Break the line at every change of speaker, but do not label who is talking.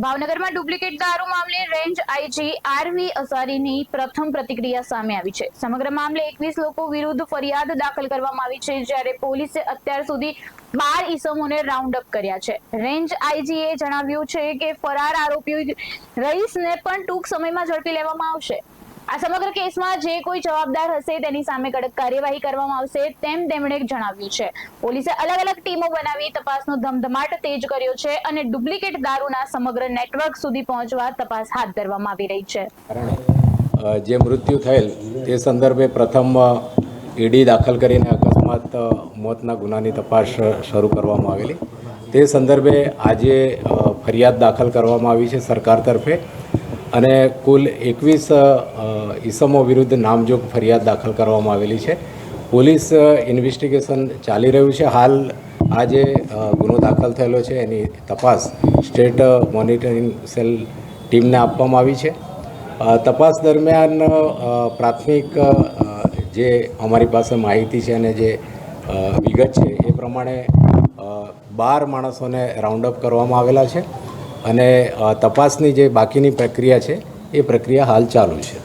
ભાવનગરમાં ડુપ્લિકેટ દારૂ મામલે રેન્જ આઈજી આરવી અસારીની પ્રથમ પ્રતિક્રિયા સામે આવી છે। સમગ્ર મામલે 21 લોકો વિરુદ્ધ ફરિયાદ દાખલ કરવામાં આવી છે, જ્યારે પોલીસે અત્યાર સુધી 12 ઈસમોને રાઉન્ડ અપ કર્યા છે। રેન્જ આઈજીએ જણાવ્યું છે કે ફરાર આરોપી રઈસને પણ ટૂંક સમયમાં ઝડપી લેવામાં આવશે। આ સમગ્ર કેસમાં જે કોઈ જવાબદાર હશે તેની સામે કડક કાર્યવાહી કરવામાં આવશે તેમ તેમણે જણાવ્યું છે। પોલીસે અલગ અલગ ટીમો બનાવી તપાસનો ધમધમાટ તેજ કર્યો છે અને ડુપ્લિકેટ દારૂના સમગ્ર નેટવર્ક સુધી પહોંચવા તપાસ હાથ ધરવામાં આવી રહી છે।
જે મૃત્યુ થયેલ તે સંદર્ભે પ્રથમ ઈડી દાખલ કરીને અકસ્માત મોતના ગુનાની તપાસ શરૂ કરવામાં આવેલી। તે સંદર્ભે આજે ફરિયાદ દાખલ કરવામાં આવી છે સરકાર તરફે અને કુલ 21 ઈસમો વિરુદ્ધ નામજોગ ફરિયાદ દાખલ કરવામાં આવેલી છે। પોલીસ ઇન્વેસ્ટિગેશન ચાલી રહ્યું છે। હાલ આ જે ગુનો દાખલ થયેલો છે એની તપાસ સ્ટેટ મોનિટરિંગ સેલ ટીમને આપવામાં આવી છે। તપાસ દરમિયાન પ્રાથમિક જે અમારી પાસે માહિતી છે અને જે વિગત છે એ પ્રમાણે 12 માણસોને રાઉન્ડ અપ કરવામાં આવેલા છે અને તપાસની જે બાકીની પ્રક્રિયા છે એ પ્રક્રિયા હાલ ચાલુ છે।